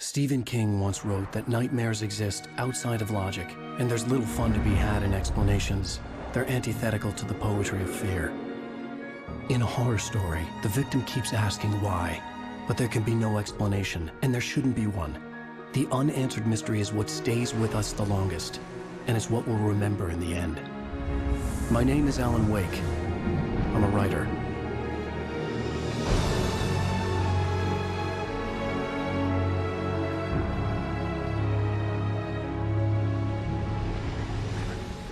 Stephen King once wrote that nightmares exist outside of logic, and there's little fun to be had in explanations. They're antithetical to the poetry of fear. In a horror story, the victim keeps asking why, but there can be no explanation, and there shouldn't be one. The unanswered mystery is what stays with us the longest, and it's what we'll remember in the end. My name is Alan Wake. I'm a writer.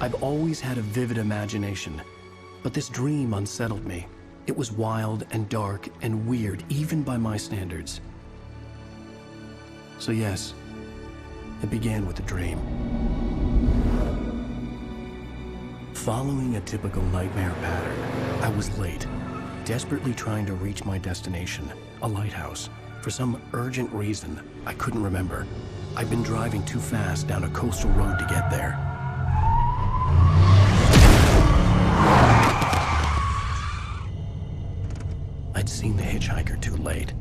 I've always had a vivid imagination, but this dream unsettled me. It was wild and dark and weird, even by my standards. So yes, it began with a dream. Following a typical nightmare pattern, I was late, desperately trying to reach my destination, a lighthouse. For some urgent reason, I couldn't remember. I'd been driving too fast down a coastal road to get there. I'd seen the hitchhiker too late.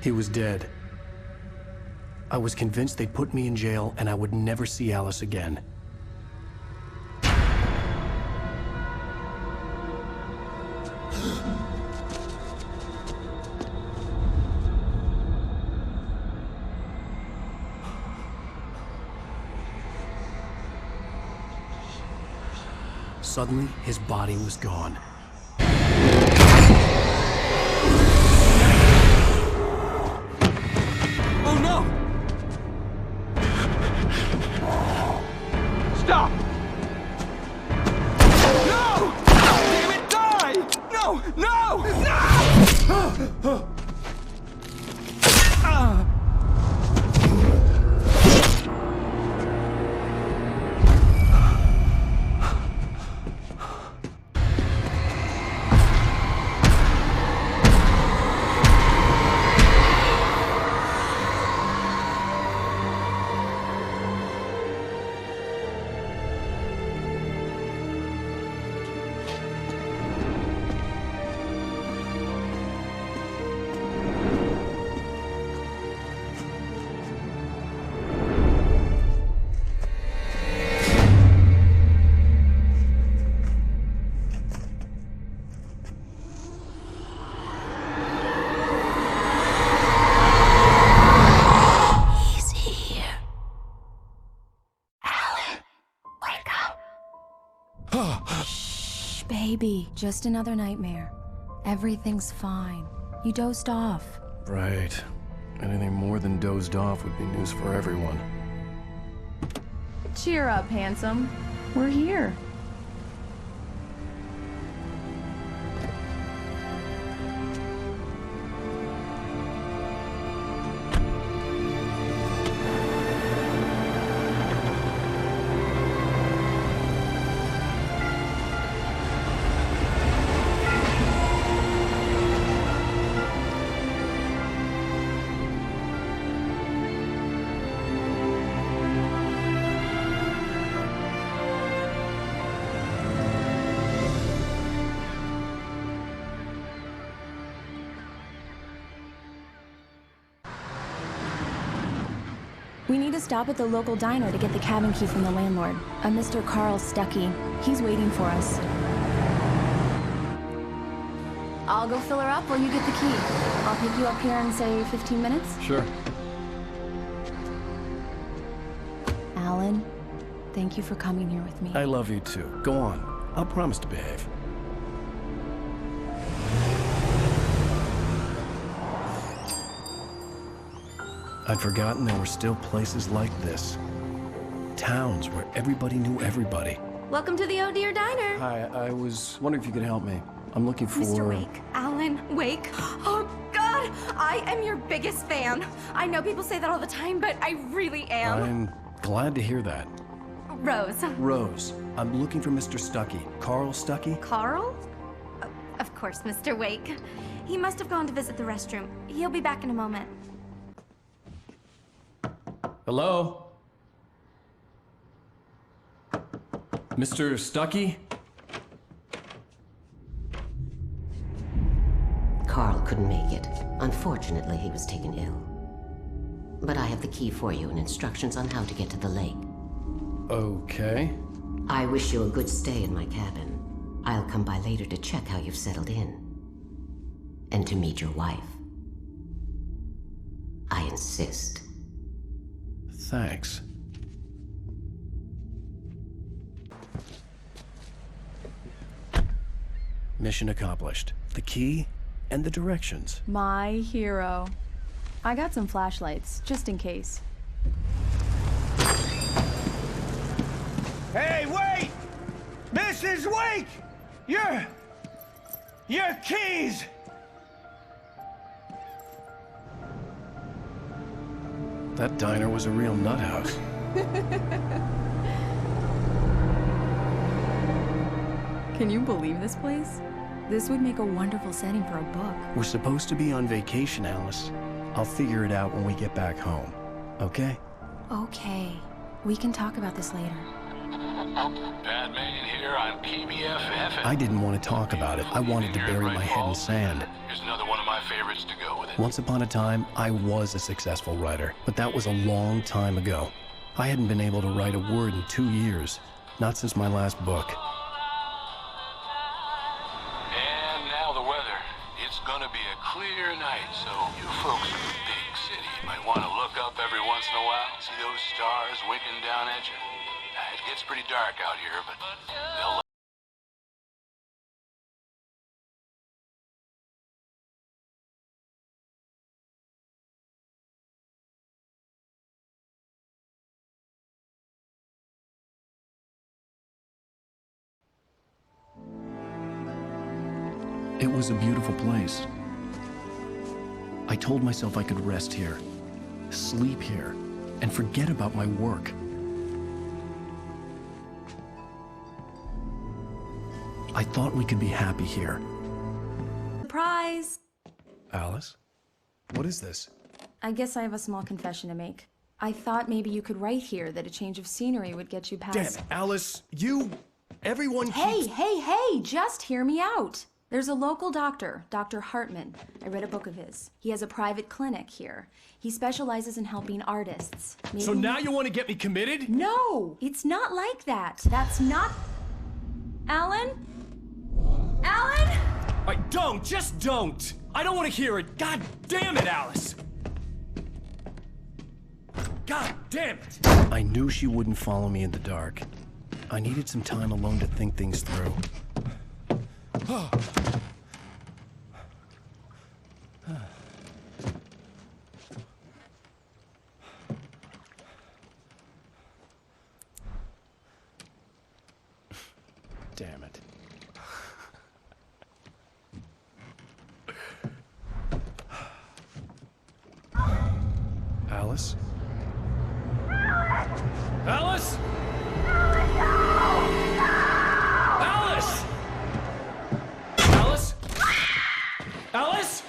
He was dead. I was convinced they'd put me in jail and I would never see Alice again. Suddenly, his body was gone. Oh no! Stop! No! Damn it, die! No! No! No! Shh, baby. Just another nightmare. Everything's fine. You dozed off. Right. Anything more than dozed off would be news for everyone. Cheer up, handsome. We're here. We need to stop at the local diner to get the cabin key from the landlord, a Mr. Carl Stuckey. He's waiting for us. I'll go fill her up while you get the key. I'll pick you up here in, say, 15 minutes? Sure. Alan, thank you for coming here with me. I love you too. Go on. I'll promise to behave. I'd forgotten there were still places like this. Towns where everybody knew everybody. Welcome to the Oh Dear Diner. Hi, I was wondering if you could help me. I'm looking for... Mr. Wake. Alan Wake. Oh, God! I am your biggest fan. I know people say that all the time, but I really am. I'm glad to hear that. Rose. Rose, I'm looking for Mr. Stuckey. Carl Stuckey? Carl? Of course, Mr. Wake. He must have gone to visit the restroom. He'll be back in a moment. Hello? Mr. Stuckey? couldn't make it. Unfortunately, he was taken ill. But I have the key for you and instructions on how to get to the lake. Okay. I wish you a good stay in my cabin. I'll come by later to check how you've settled in. And to meet your wife. I insist. Thanks. Mission accomplished. The key and the directions. My hero. I got some flashlights, just in case. Hey, wait! Mrs. Wake! Your keys! That diner was a real nut house. Can you believe this place? This would make a wonderful setting for a book. We're supposed to be on vacation, Alice. I'll figure it out when we get back home. Okay? Okay. We can talk about this later. Batman here on PBFF. I didn't want to talk about it. I wanted to bury my head in sand. Here's another one of my favorites to go with it. Once upon a time, I was a successful writer, but that was a long time ago. I hadn't been able to write a word in 2 years. Not since my last book. And now the weather. It's gonna be a clear night, so you folks in the big city might want to look up every once in a while, see those stars winking down at you. It gets pretty dark out here, but they'll It was a beautiful place. I told myself I could rest here, sleep here, and forget about my work. I thought we could be happy here. Surprise! Alice? What is this? I guess I have a small confession to make. I thought maybe you could write here that a change of scenery would get you past... Damn it, Alice! Everyone Hey, just hear me out. There's a local doctor, Dr. Hartman. I read a book of his. He has a private clinic here. He specializes in helping artists. Maybe... So now you want to get me committed? No, it's not like that. That's not... Alan? Alan? Just don't! I don't want to hear it. God damn it, Alice! God damn it! I knew she wouldn't follow me in the dark. I needed some time alone to think things through. Damn it. Alice? Alice? Alice! Alice? Alice?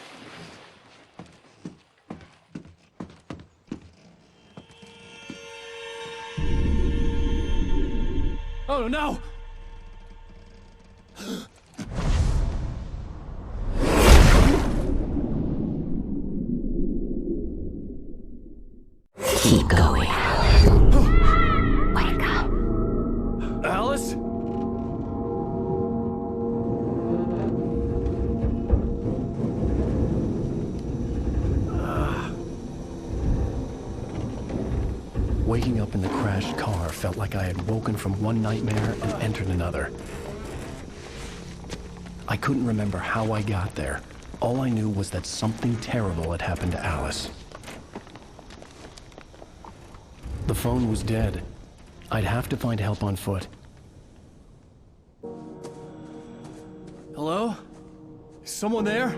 Oh no! Keep going. Wake up. Alice? Waking up in the crashed car felt like I had woken from one nightmare and entered another. I couldn't remember how I got there. All I knew was that something terrible had happened to Alice. The phone was dead. I'd have to find help on foot. Hello? Is someone there?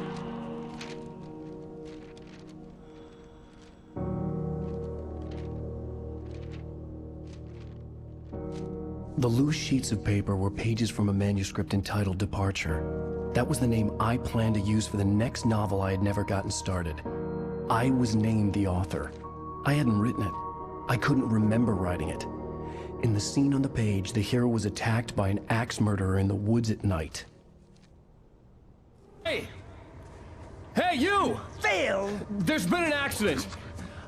The loose sheets of paper were pages from a manuscript entitled Departure. That was the name I planned to use for the next novel I had never gotten started. I was named the author. I hadn't written it. I couldn't remember writing it. In the scene on the page, the hero was attacked by an axe murderer in the woods at night. Hey! Hey, you! Phil! There's been an accident.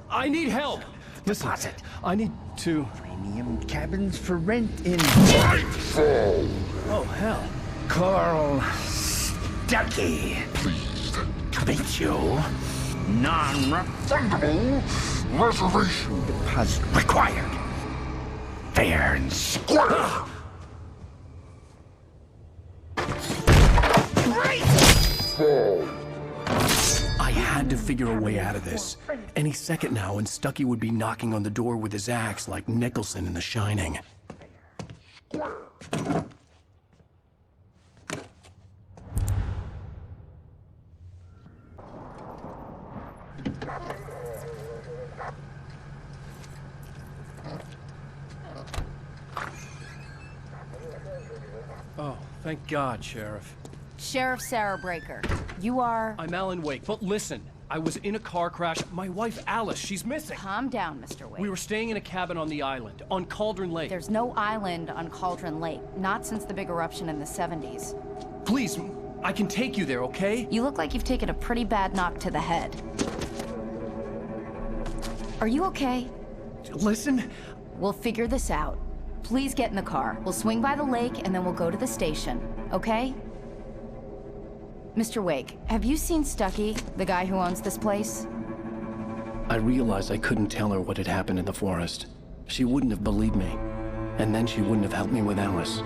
I need help. Listen, Deposit. I need to... Premium cabins for rent in... Oh, hell. Carl Stuckey. Pleased to meet you. Non-refundable reservation deposit required. Fair and square. I had to figure a way out of this. Any second now, and Stuckey would be knocking on the door with his axe like Nicholson in The Shining. Oh, thank God, Sheriff. Sheriff Sarah Breaker, you are... I'm Alan Wake, but listen. I was in a car crash. My wife, Alice, she's missing. Calm down, Mr. Wake. We were staying in a cabin on the island, on Cauldron Lake. There's no island on Cauldron Lake, not since the big eruption in the 70s. Please, I can take you there, okay? You look like you've taken a pretty bad knock to the head. Are you okay? Listen. We'll figure this out. Please get in the car. We'll swing by the lake and then we'll go to the station, okay? Mr. Wake, have you seen Stuckey, the guy who owns this place? I realized I couldn't tell her what had happened in the forest. She wouldn't have believed me. And then she wouldn't have helped me with Alice.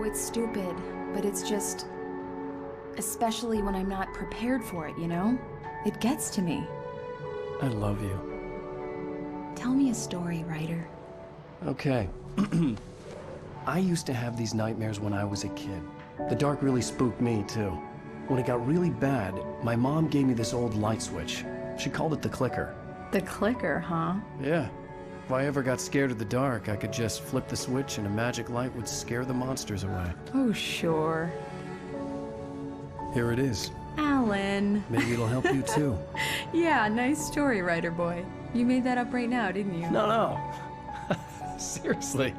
It's stupid, but it's just... especially when I'm not prepared for it, you know? It gets to me. I love you. Tell me a story, writer. Okay. I used to have these nightmares when I was a kid. The dark really spooked me, too. When it got really bad, my mom gave me this old light switch. She called it the clicker. The clicker, huh? Yeah. If I ever got scared of the dark, I could just flip the switch and a magic light would scare the monsters away. Oh, sure. Here it is. Alan. Maybe it'll help you, too. Yeah, nice story, writer boy. You made that up right now, didn't you? No. Seriously.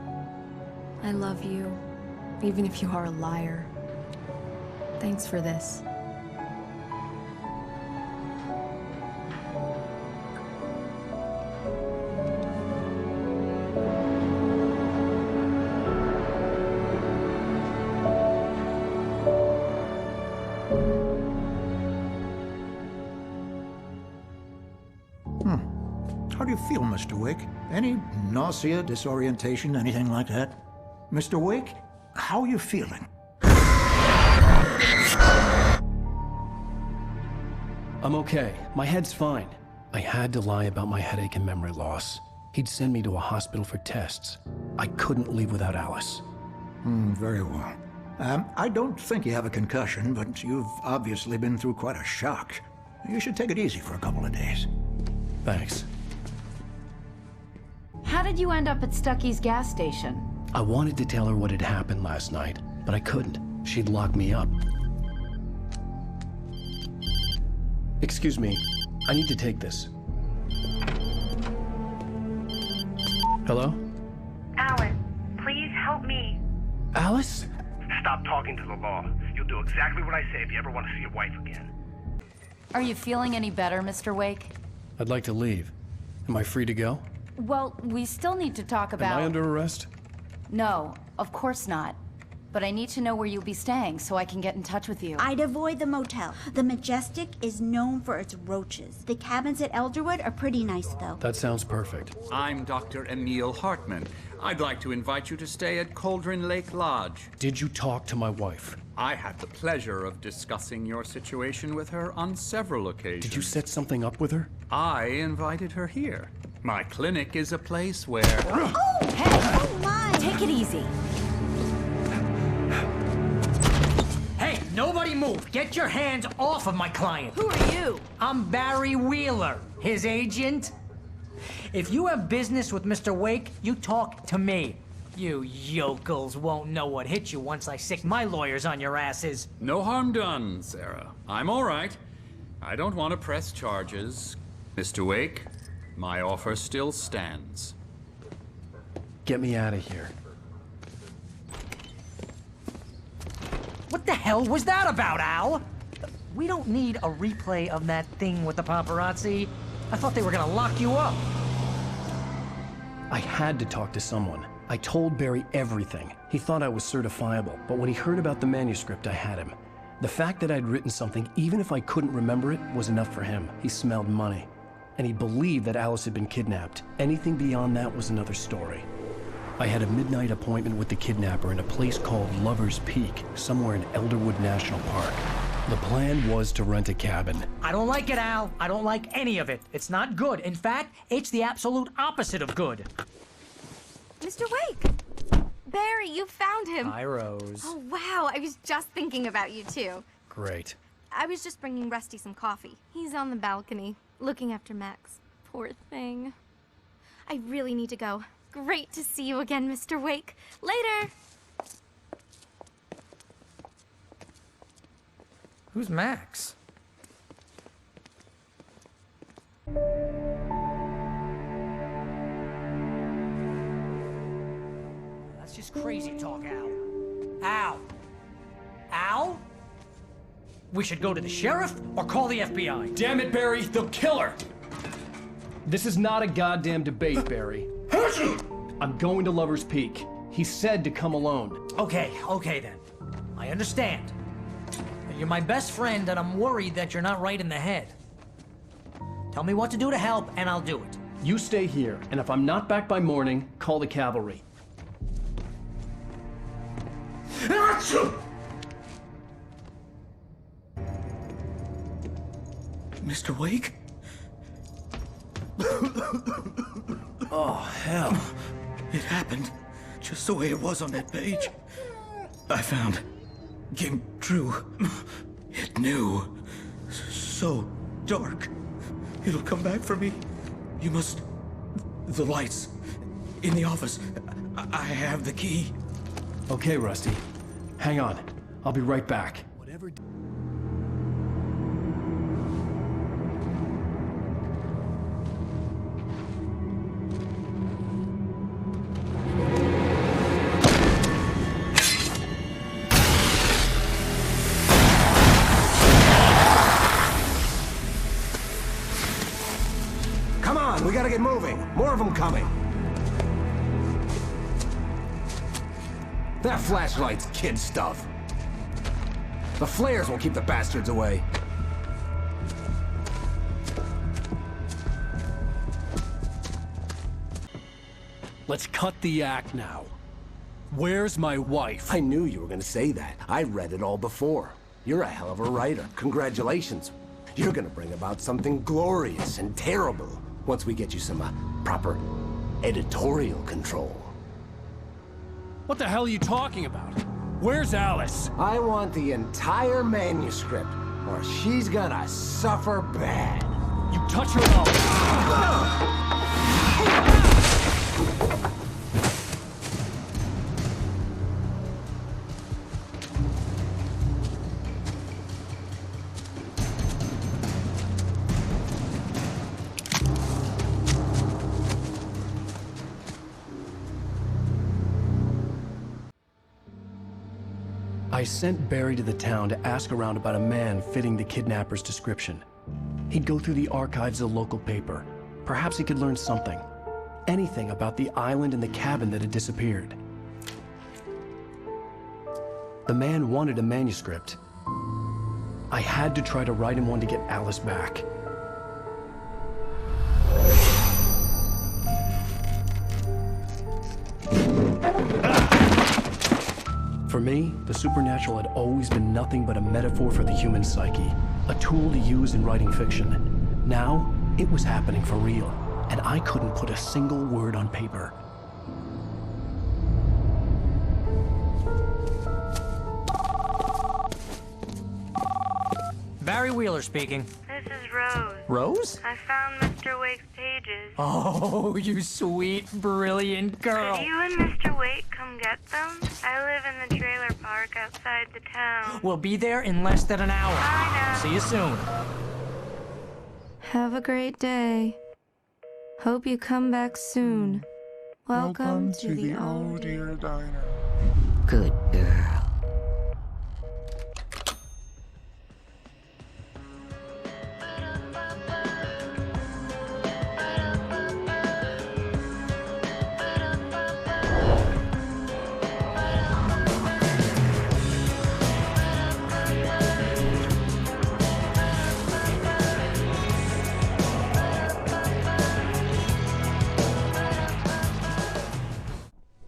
I love you, even if you are a liar. Thanks for this. How do you feel, Mr. Wake? Any nausea, disorientation, anything like that? Mr. Wake, how are you feeling? I'm okay. My head's fine. I had to lie about my headache and memory loss. He'd send me to a hospital for tests. I couldn't leave without Alice. Very well. I don't think you have a concussion, but you've obviously been through quite a shock. You should take it easy for a couple of days. Thanks. How did you end up at Stuckey's gas station? I wanted to tell her what had happened last night, but I couldn't. She'd lock me up. Excuse me. I need to take this. Hello? Alan, please help me. Alice? Stop talking to the law. You'll do exactly what I say if you ever want to see your wife again. Are you feeling any better, Mr. Wake? I'd like to leave. Am I free to go? Well, we still need to talk about... Am I under arrest? No, of course not. but I need to know where you'll be staying so I can get in touch with you. I'd avoid the motel. The Majestic is known for its roaches. The cabins at Elderwood are pretty nice, though. That sounds perfect. I'm Dr. Emil Hartman. I'd like to invite you to stay at Cauldron Lake Lodge. Did you talk to my wife? I had the pleasure of discussing your situation with her on several occasions. Did you set something up with her? I invited her here. My clinic is a place where... Oh! Hey! Oh, my! Take it easy. Hey, nobody move! Get your hands off of my client! Who are you? I'm Barry Wheeler, his agent. If you have business with Mr. Wake, you talk to me. You yokels won't know what hit you once I sick my lawyers on your asses. No harm done, Sarah. I'm all right. I don't want to press charges. Mr. Wake, my offer still stands. Get me out of here. What the hell was that about, Al? We don't need a replay of that thing with the paparazzi. I thought they were gonna lock you up. I had to talk to someone. I told Barry everything. He thought I was certifiable, but when he heard about the manuscript, I had him. The fact that I'd written something, even if I couldn't remember it, was enough for him. He smelled money. And he believed that Alice had been kidnapped. Anything beyond that was another story. I had a midnight appointment with the kidnapper in a place called Lover's Peak, somewhere in Elderwood National Park. The plan was to rent a cabin. I don't like it, Al. I don't like any of it. It's not good. In fact, it's the absolute opposite of good. Mr. Wake! Barry, you found him. Hi, Rose. Oh, wow. I was just thinking about you, too. Great. I was just bringing Rusty some coffee. He's on the balcony, looking after Max. Poor thing. I really need to go. Great to see you again, Mr. Wake. Later! Who's Max? That's just crazy talk, Al. Al! Al? We should go to the sheriff or call the FBI. Damn it, Barry, they'll kill her! This is not a goddamn debate, Barry. I'm going to Lover's Peak. He said to come alone. Okay then. I understand. You're my best friend, and I'm worried that you're not right in the head. Tell me what to do to help, and I'll do it. You stay here, and if I'm not back by morning, call the cavalry. Mr. Wake? Oh, hell. It happened just the way it was on that page. I found. Came true. It knew. So dark. It'll come back for me. You must... The lights. In the office. I have the key. Okay, Rusty. Hang on. I'll be right back. Whatever... We gotta get moving. More of them coming. That flashlight's kid stuff. The flares will keep the bastards away. Let's cut the act now. Where's my wife? I knew you were gonna say that. I read it all before. You're a hell of a writer. Congratulations. You're gonna bring about something glorious and terrible once we get you some proper editorial control. What the hell are you talking about? Where's Alice? I want the entire manuscript, or she's gonna suffer bad. You touch her up. I sent Barry to the town to ask around about a man fitting the kidnapper's description. He'd go through the archives of the local paper. Perhaps he could learn something. Anything about the island and the cabin that had disappeared. The man wanted a manuscript. I had to try to write him one to get Alice back. For me, the supernatural had always been nothing but a metaphor for the human psyche, a tool to use in writing fiction. Now, it was happening for real, and I couldn't put a single word on paper. Barry Wheeler speaking. This is Rose. Rose? I found Mr. Wake's pages. Oh, you sweet, brilliant girl. Could you and Mr. Wake come get them? I live in the trailer park outside the town. We'll be there in less than an hour. Bye now. See you soon. Have a great day. Hope you come back soon. Welcome to the Oh Dear Diner. Good girl.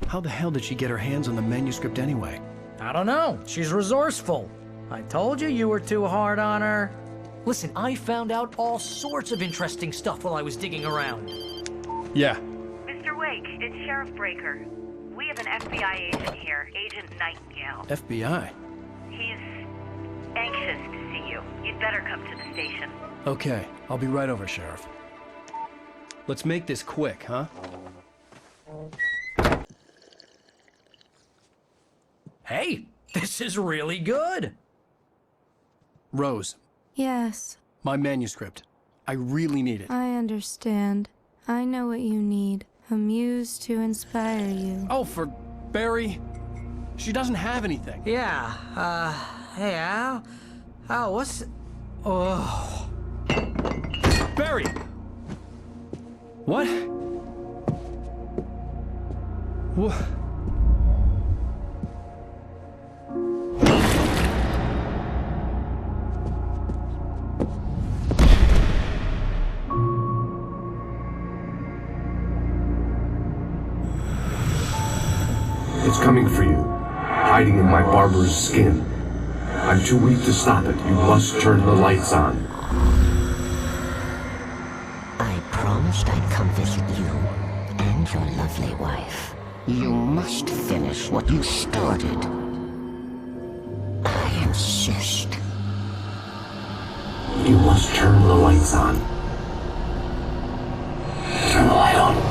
How the hell did she get her hands on the manuscript anyway? I don't know. She's resourceful. I told you were too hard on her. Listen, I found out all sorts of interesting stuff while I was digging around. Yeah. Mr. Wake, it's Sheriff Breaker. We have an FBI agent here, Agent Nightingale. FBI? He's anxious to see you. You'd better come to the station. Okay, I'll be right over, Sheriff. Let's make this quick, huh? Hey, this is really good. Rose, Yes, my manuscript. I really need it. I understand. I know what you need. A muse to inspire you. Oh, for Barry? She doesn't have anything. Yeah, hey, Al? Al, what's... Oh... Barry! What? What? It's coming for you, hiding in my barber's skin. I'm too weak to stop it. You must turn the lights on. I promised I'd come visit you and your lovely wife. You must finish what you started. I insist. You must turn the lights on. Turn the light on.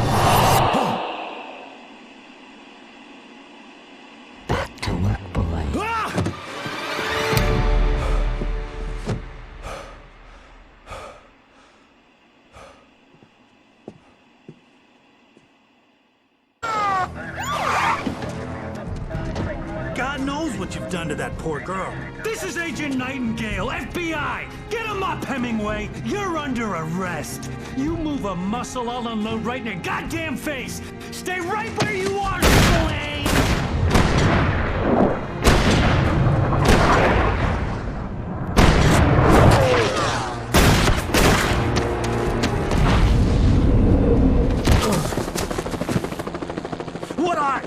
Back to work, boy. God knows what you've done to that poor girl. This is Agent Nightingale, FBI! Get him up, Hemingway! You're under arrest. You move a muscle, I'll unload right in your goddamn face! Stay right where you are, Blaine! What are?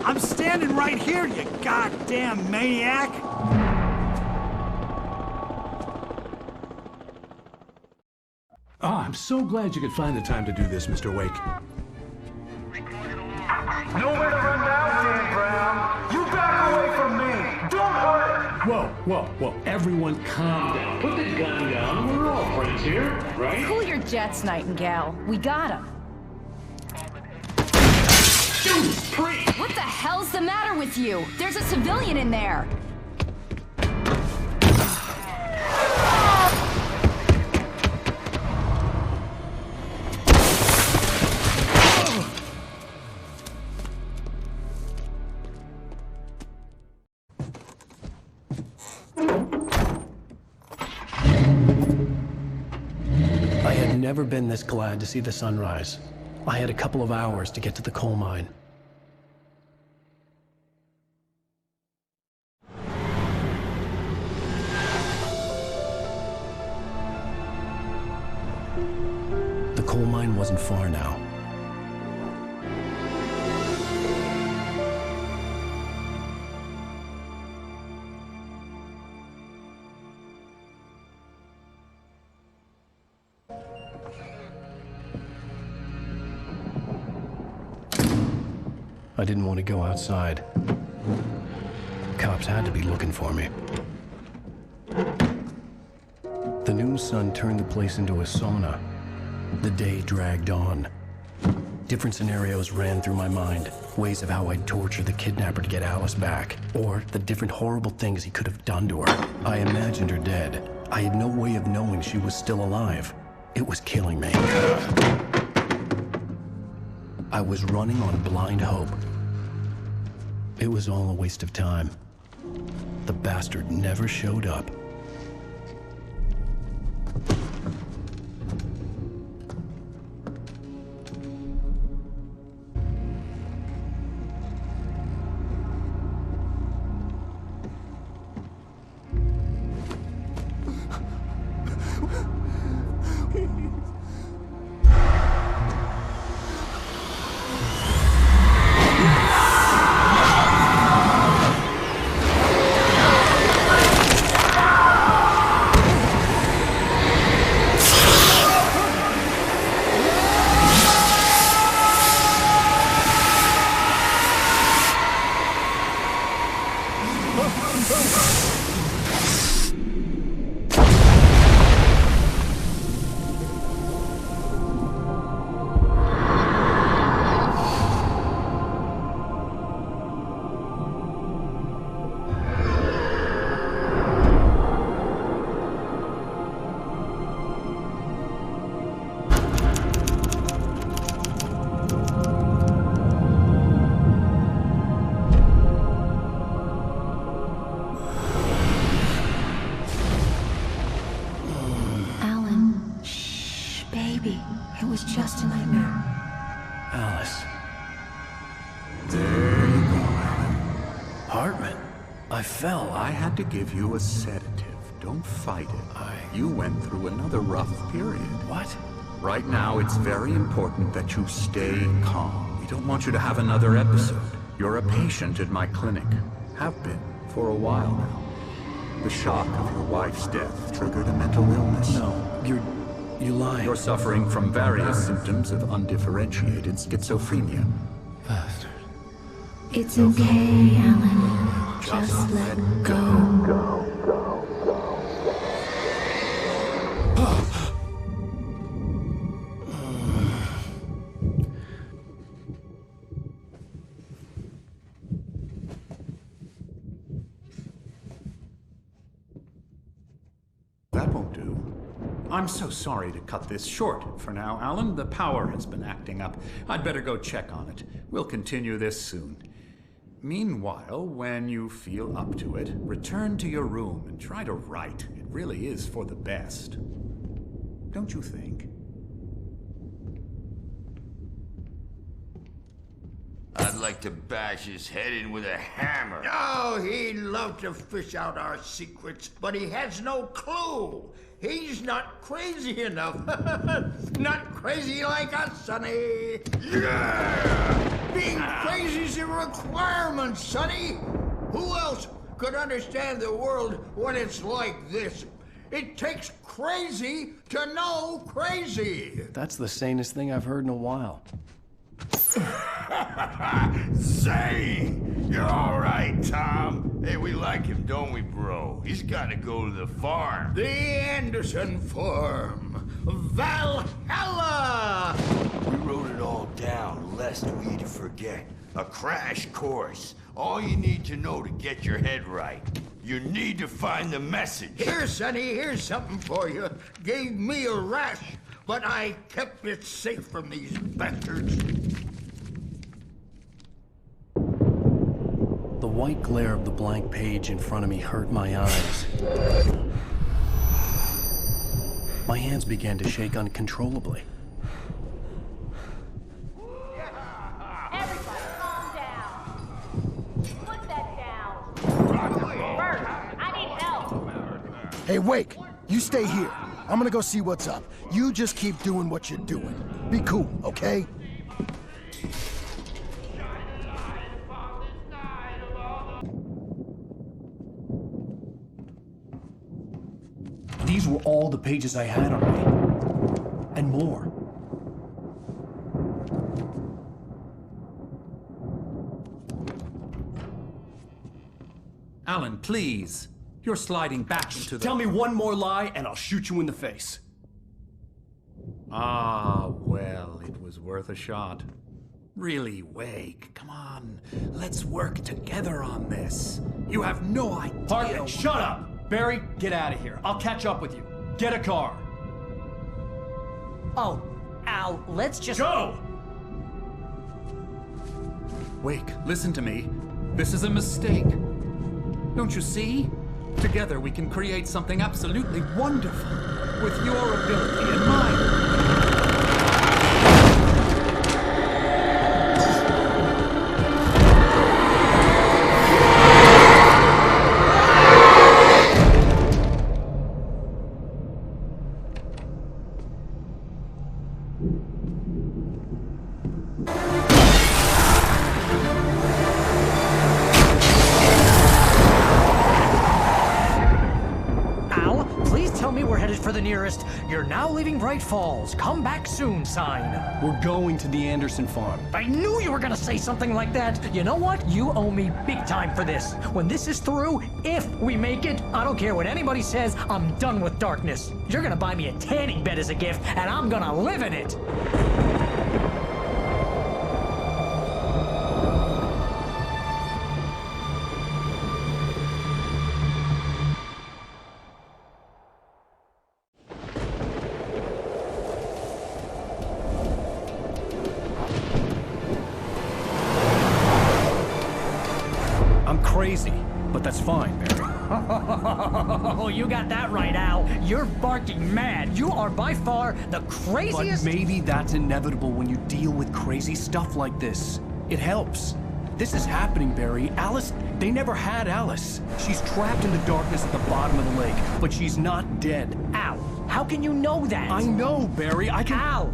I'm standing right here, you goddamn maniac! Oh, I'm so glad you could find the time to do this, Mr. Wake. Nowhere to run now, Dan Brown. You back away from me. Don't hurt. Whoa. Everyone calm down. Put the gun down. We're all friends here, right? Cool your jets, Nightingale. We got him. What the hell's the matter with you? There's a civilian in there. I had never been this glad to see the sunrise. I had a couple of hours to get to the coal mine. coal mine wasn't far now. I didn't want to go outside. Cops had to be looking for me. The noon sun turned the place into a sauna. The day dragged on. Different scenarios ran through my mind. Ways of how I'd torture the kidnapper to get Alice back. Or the different horrible things he could have done to her. I imagined her dead. I had no way of knowing she was still alive. It was killing me. I was running on blind hope. It was all a waste of time. The bastard never showed up. It was just a nightmare. Alice. There you go, Alan. Hartman, I fell. I had to give you a sedative. Don't fight it. You went through another rough period. What? Right now, it's very important that you stay calm. We don't want you to have another episode. You're a patient at my clinic. Have been for a while now. The shock of your wife's death triggered a mental illness. No, you lie. You're suffering from various symptoms of undifferentiated schizophrenia. Bastard. It's okay, Alan. Just let go. That won't do. I'm so sorry to cut this short for now, Alan. The power has been acting up. I'd better go check on it. We'll continue this soon. Meanwhile, when you feel up to it, return to your room and try to write. It really is for the best. Don't you think? I'd like to bash his head in with a hammer. Oh, he'd love to fish out our secrets, but he has no clue. He's not crazy enough. Not crazy like us, Sonny. Yeah! Being crazy's a requirement, Sonny. Who else could understand the world when it's like this? It takes crazy to know crazy. That's the sanest thing I've heard in a while. Zane! You're all right, Tom. Hey, we like him, don't we, bro? He's got to go to the farm. The Anderson Farm. Valhalla! We wrote it all down, lest we'd forget. A crash course. All you need to know to get your head right. You need to find the message. Here, Sonny, here's something for you. Gave me a rash, but I kept it safe from these bastards. The white glare of the blank page in front of me hurt my eyes. My hands began to shake uncontrollably. Everybody, calm down. Put that down. First, I need help. Hey, Wake, you stay here. I'm gonna go see what's up. You just keep doing what you're doing. Be cool, okay? These were all the pages I had on me. And more. Alan, please. You're sliding back into the... Tell me one more lie and I'll shoot you in the face. Ah, well, it was worth a shot. Really, Wake, come on. Let's work together on this. You have no idea... Hartman, shut up! Barry, get out of here. I'll catch up with you. Get a car. Oh, Al, let's just... Go! Wake, listen to me. This is a mistake. Don't you see? Together we can create something absolutely wonderful. With your ability and mine. For the nearest, "You're now leaving Bright Falls. Come back soon" sign. We're going to the Anderson farm. I knew you were gonna say something like that. You know what? You owe me big time for this. When this is through, if we make it, I don't care what anybody says, I'm done with darkness. You're gonna buy me a tanning bed as a gift, and I'm gonna live in it. Crazy, but that's fine, Barry. Oh, you got that right, Al. You're barking mad. You are by far the craziest... But maybe that's inevitable when you deal with crazy stuff like this. It helps. This is happening, Barry. Alice, they never had Alice. She's trapped in the darkness at the bottom of the lake, but she's not dead. Al, how can you know that? I know, Barry. I can... Al,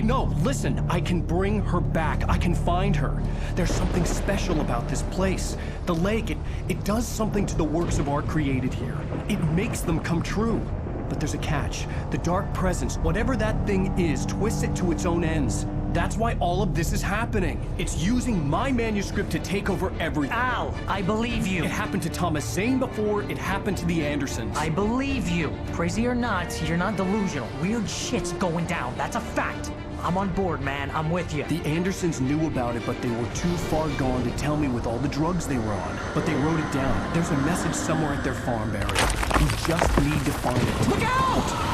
No, listen. I can bring her back. I can find her. There's something special about this place. The lake, it does something to the works of art created here. It makes them come true. But there's a catch. The dark presence, whatever that thing is, twists it to its own ends. That's why all of this is happening. It's using my manuscript to take over everything. Al, I believe you. It happened to Thomas Zane before, it happened to the Andersons. I believe you. Crazy or not, you're not delusional. Weird shit's going down. That's a fact. I'm on board, man. I'm with you. The Andersons knew about it, but they were too far gone to tell me with all the drugs they were on. But they wrote it down. There's a message somewhere at their farm, Barry. You just need to find it. Look out!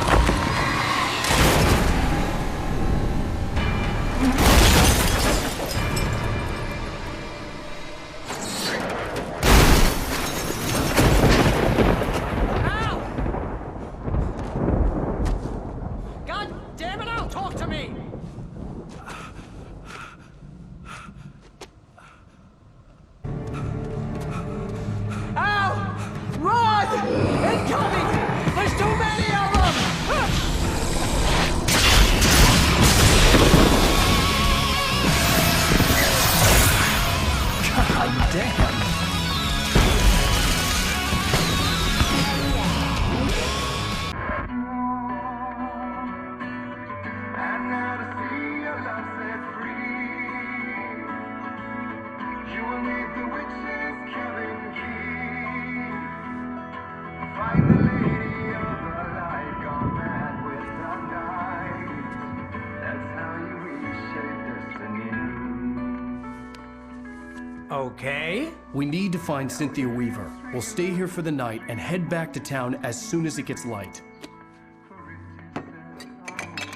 Okay. We need to find Cynthia Weaver. We'll stay here for the night and head back to town as soon as it gets light.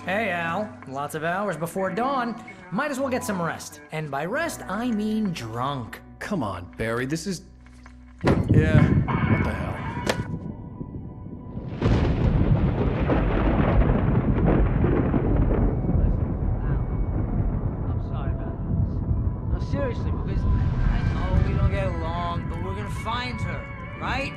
Hey, Al. Lots of hours before dawn. Might as well get some rest. And by rest, I mean drunk. Come on, Barry. This is... Yeah, what the hell? Seriously, because I know we don't get along, but we're gonna find her, right?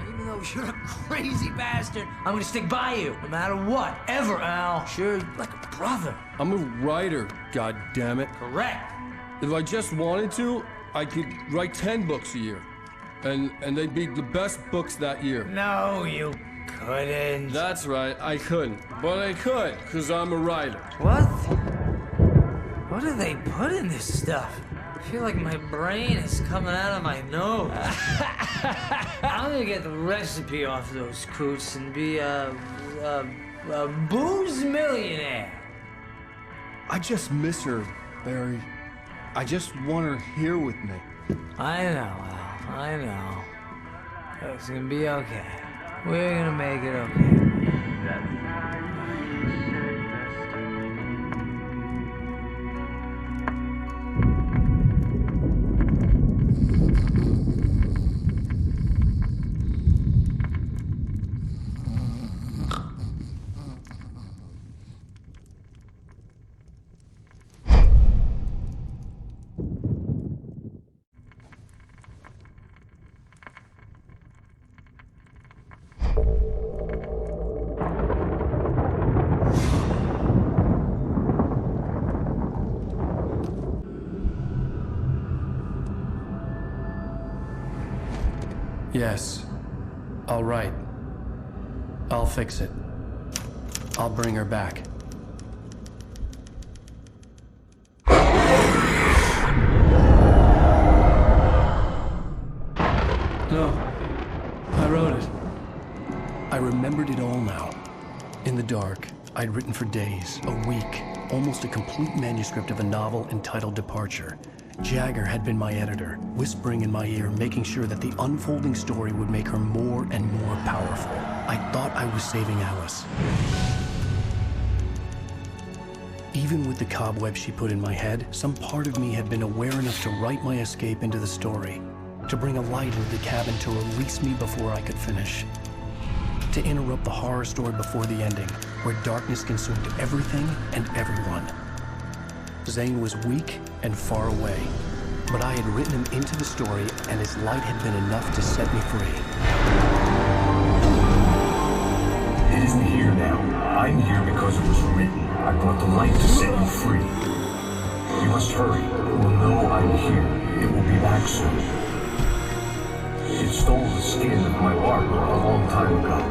Even though you're a crazy bastard. bastard. I'm gonna stick by you, no matter what, ever, Al. Sure, like a brother. I'm a writer, goddammit. Correct. If I just wanted to, I could write 10 books a year. And they'd be the best books that year. No, you couldn't. That's right, I couldn't. But I could, because I'm a writer. What? What do they put in this stuff? I feel like my brain is coming out of my nose. I'm gonna get the recipe off those coots and be a booze millionaire. I just miss her, Barry. I just want her here with me. I know, Al. I know. It's gonna be okay. We're gonna make it okay. Yes. All right. I'll fix it. I'll bring her back. No. I wrote it. I remembered it all now. In the dark, I'd written for days, a week, almost a complete manuscript of a novel entitled Departure. Jagger had been my editor, whispering in my ear, making sure that the unfolding story would make her more and more powerful. I thought I was saving Alice. Even with the cobweb she put in my head, some part of me had been aware enough to write my escape into the story, to bring a light into the cabin to release me before I could finish, to interrupt the horror story before the ending, where darkness consumed everything and everyone. Zane was weak and far away, but I had written him into the story, and his light had been enough to set me free. It isn't here now. I'm here because it was written. I brought the light to set you free. You must hurry. It will know I'm here. It will be back soon. It stole the skin of my Barbara a long time ago.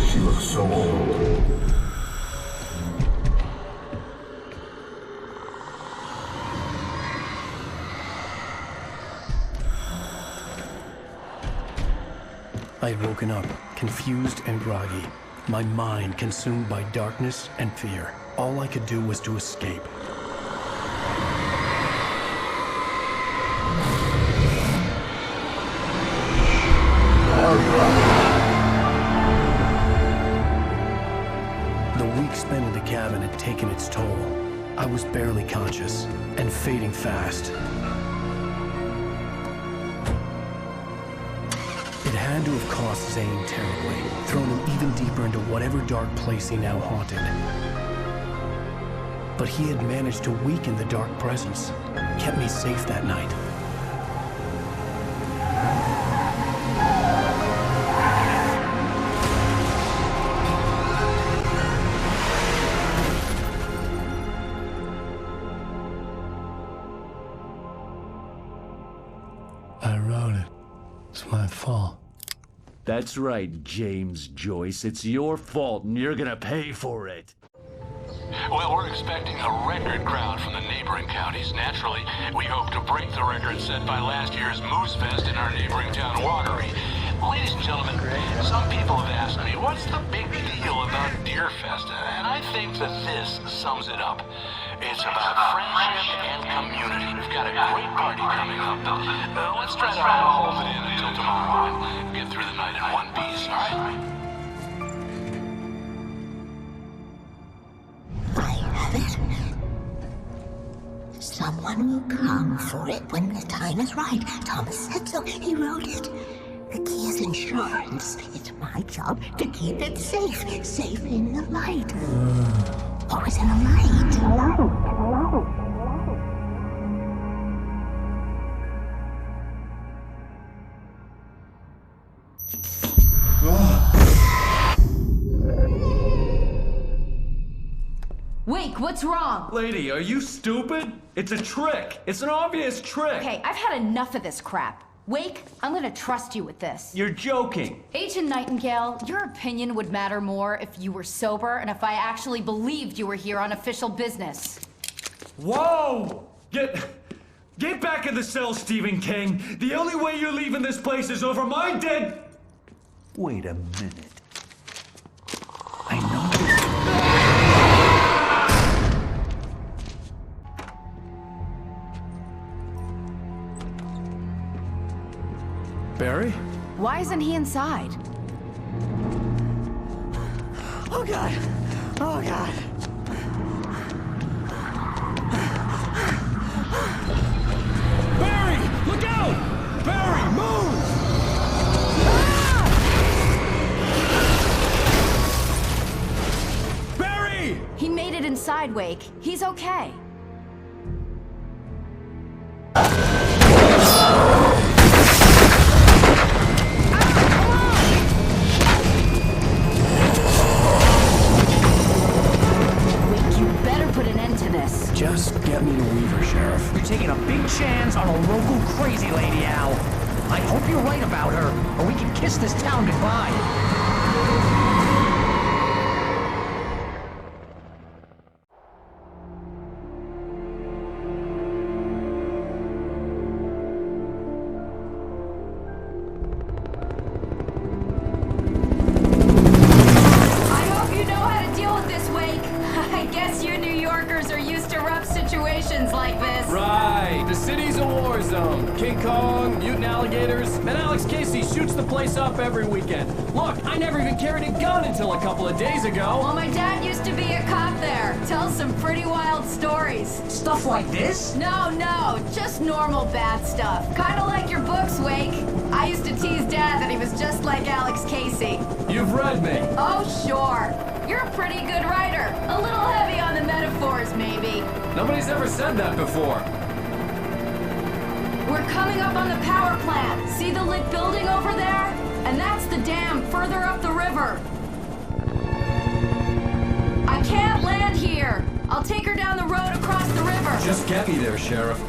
She looks so old. I had woken up, confused and groggy, my mind consumed by darkness and fear. All I could do was to escape. The week spent in the cabin had taken its toll. I was barely conscious, and fading fast. It had to have cost Zane terribly, thrown him even deeper into whatever dark place he now haunted. But he had managed to weaken the dark presence, kept me safe that night. I wrote it. It's my fault. That's right, James Joyce. It's your fault, and you're gonna pay for it. Well, we're expecting a record crowd from the neighboring counties. Naturally, we hope to break the record set by last year's Moose Fest in our neighboring town, Watery. Ladies and gentlemen, some people have asked me, what's the big deal about Deer Fest? And I think that this sums it up. It's about friendship and community. We've got a great party coming up, but let's try to hold it in until tomorrow and get through the night in one piece, all right? Someone will come for it when the time is right. Thomas said so. He wrote it. The key is insurance. It's my job to keep it safe. Safe in the light. Always in the light. Wake, what's wrong? Lady, are you stupid? It's a trick. It's an obvious trick. Okay, I've had enough of this crap. Wake, I'm gonna trust you with this. You're joking. Agent Nightingale, your opinion would matter more if you were sober and if I actually believed you were here on official business. Whoa! Get back in the cell, Stephen King. The only way you're leaving this place is over my dead... Wait a minute. I know Barry? Why isn't he inside? Oh, God. Oh, God. Barry! Look out! Barry, move! Barry! He made it inside, Wake. He's okay. Just get me to Weaver, Sheriff. You're taking a big chance on a local crazy lady, Al. I hope you're right about her, or we can kiss this town goodbye. I hope you know how to deal with this, Wake. I guess you New Yorkers are used to rough situations like this. Right. The city's a war zone. King Kong, mutant alligators, and Alex Casey shoots the place up every weekend. Look, I never even carried a gun until a couple of days ago. Well, my dad used to be a cop there. Tells some pretty wild stories. Stuff like this? No, just normal bad stuff. Kinda like your books, Wake. I used to tease Dad that he was just like Alex Casey. You've read me. Oh, sure. You're a pretty good writer. A little heavy on the metaphors, maybe. Nobody's ever said that before. We're coming up on the power plant. See the lit building over there? And that's the dam further up the river. I can't land here. I'll take her down the road across the river. Just get me there, Sheriff.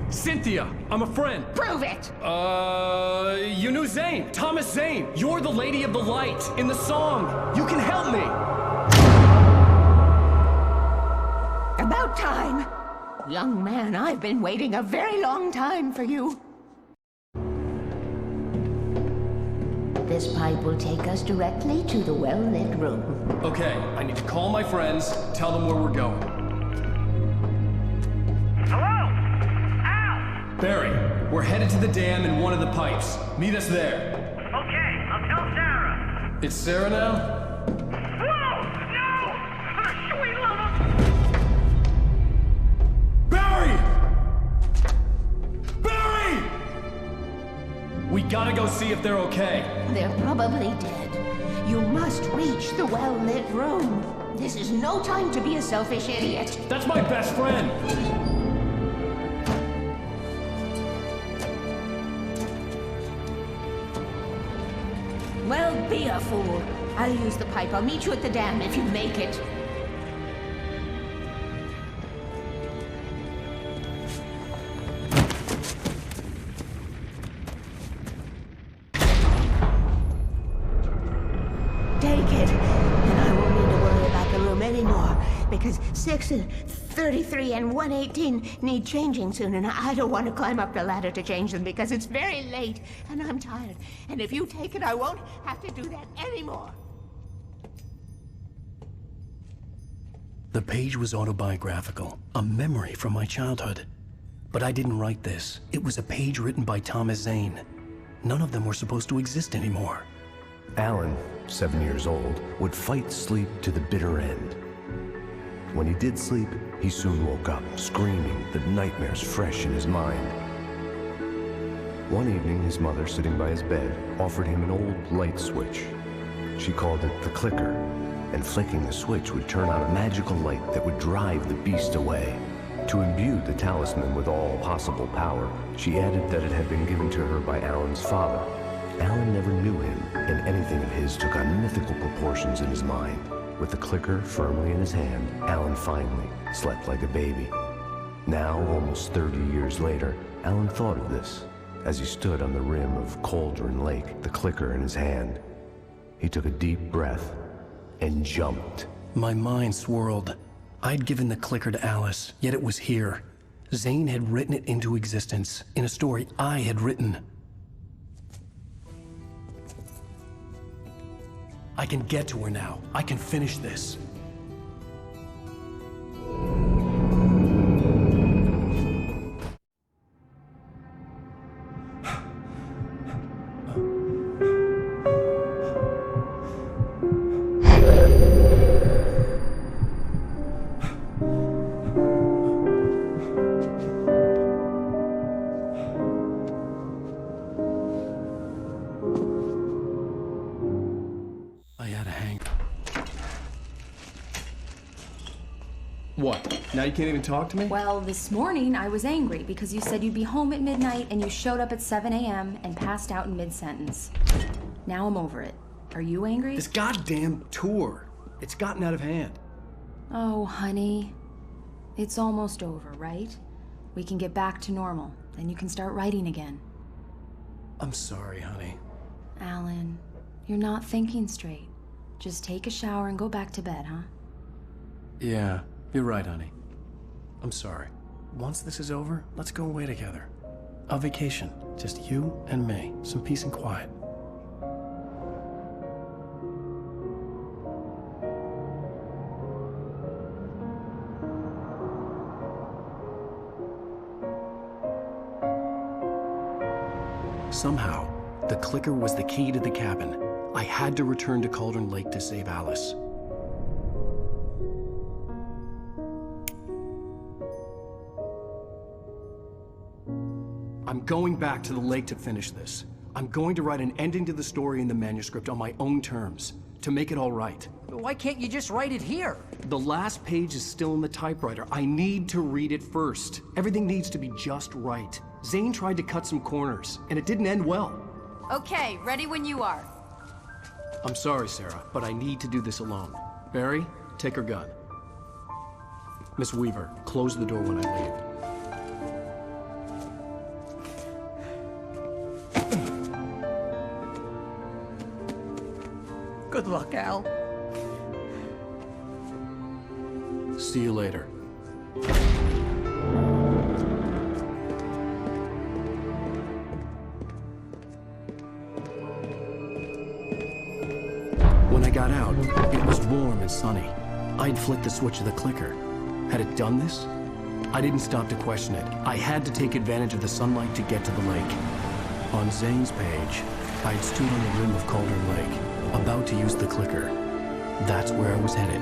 Cynthia, I'm a friend. Prove it! You knew Zane, Thomas Zane. You're the Lady of the Light in the song. You can help me. About time. Young man, I've been waiting a very long time for you. This pipe will take us directly to the well-lit room. Okay, I need to call my friends, tell them where we're going. Barry, we're headed to the dam in one of the pipes. Meet us there. Okay, I'll tell Sarah. It's Sarah now? Whoa! No! For the sweet love of... Barry! Barry! We gotta go see if they're okay. They're probably dead. You must reach the well-lit room. This is no time to be a selfish idiot. That's my best friend. Well, be a fool. I'll use the pipe. I'll meet you at the dam if you make it. Take it, and I won't need to worry about the room anymore, because 6 and 33 and 118 need changing soon, and I don't want to climb up the ladder to change them because it's very late, and I'm tired. And if you take it, I won't have to do that anymore. The page was autobiographical, a memory from my childhood. But I didn't write this. It was a page written by Thomas Zane. None of them were supposed to exist anymore. Alan, 7 years old, would fight sleep to the bitter end. When he did sleep, he soon woke up, screaming, the nightmares fresh in his mind. One evening, his mother, sitting by his bed, offered him an old light switch. She called it the clicker, and flicking the switch would turn on a magical light that would drive the beast away. To imbue the talisman with all possible power, she added that it had been given to her by Alan's father. Alan never knew him, and anything of his took on mythical proportions in his mind. With the clicker firmly in his hand, Alan finally slept like a baby. Now, almost 30 years later, Alan thought of this as he stood on the rim of Cauldron Lake, the clicker in his hand. He took a deep breath and jumped. My mind swirled. I'd given the clicker to Alice, yet it was here. Zane had written it into existence in a story I had written. I can get to her now. I can finish this. What? Now you can't even talk to me? Well, this morning I was angry because you said you'd be home at midnight and you showed up at 7 a.m. and passed out in mid-sentence. Now I'm over it. Are you angry? This goddamn tour. It's gotten out of hand. Oh, honey. It's almost over, right? We can get back to normal. Then you can start writing again. I'm sorry, honey. Alan, you're not thinking straight. Just take a shower and go back to bed, huh? Yeah, you're right, honey. I'm sorry. Once this is over, let's go away together. A vacation. Just you and me. Some peace and quiet. Somehow, the clicker was the key to the cabin. I had to return to Cauldron Lake to save Alice. I'm going back to the lake to finish this. I'm going to write an ending to the story in the manuscript on my own terms, to make it all right. Why can't you just write it here? The last page is still in the typewriter. I need to read it first. Everything needs to be just right. Zane tried to cut some corners, and it didn't end well. Okay, ready when you are. I'm sorry, Sarah, but I need to do this alone. Barry, take her gun. Miss Weaver, close the door when I leave. Good luck, Al. See you later. When I got out, it was warm and sunny. I'd flicked the switch of the clicker. Had it done this? I didn't stop to question it. I had to take advantage of the sunlight to get to the lake. On Zane's page, I'd stood on the rim of Cauldron Lake, about to use the clicker. That's where I was headed.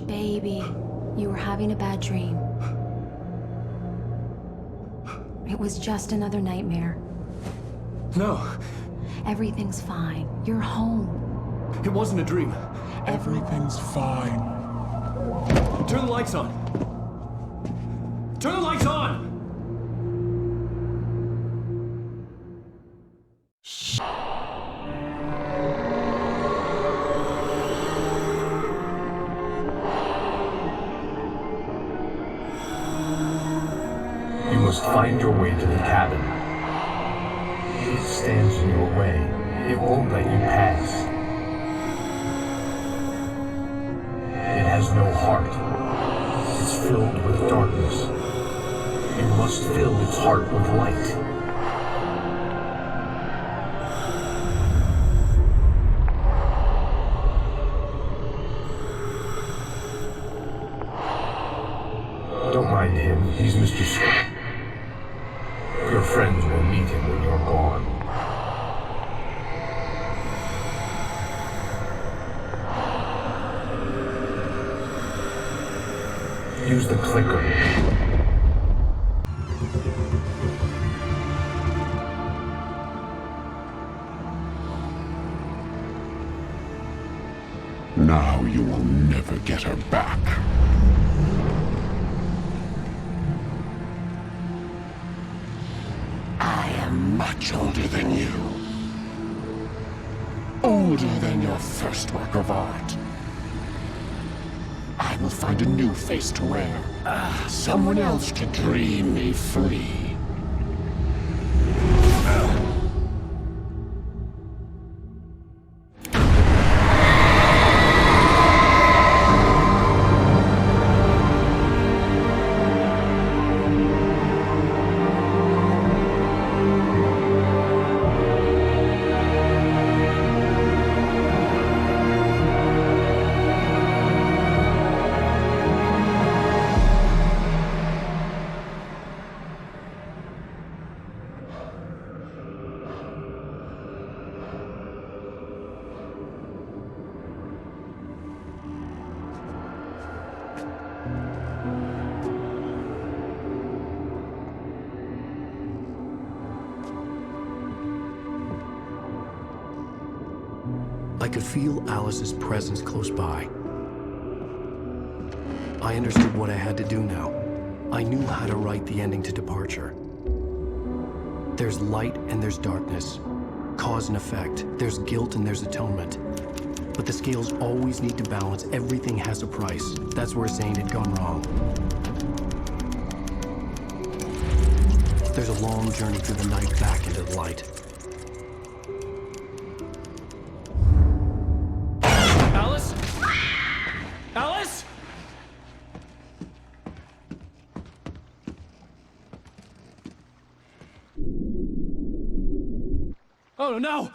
Baby, you were having a bad dream. It was just another nightmare. No, Everything's fine. You're home. it wasn't a dream. Everything's fine. Turn the lights on. Turn the lights on! You must find your way to the cabin. It stands in your way. It won't let you pass. It has no heart. It's filled with darkness. You must fill its heart with light. Don't mind him. He's Mr. Scott. Your friends will meet him when you're gone. Use the clicker. Now you will never get her back. I am much older than you. Older than your first work of art. I will find a new face to wear. Someone else to dream me free. I could feel Alice's presence close by. I understood what I had to do now. I knew how to write the ending to Departure. There's light and there's darkness. Cause and effect. There's guilt and there's atonement. But the scales always need to balance. Everything has a price. That's where Zane had gone wrong. There's a long journey through the night back into the light. Alice? Alice? Oh no!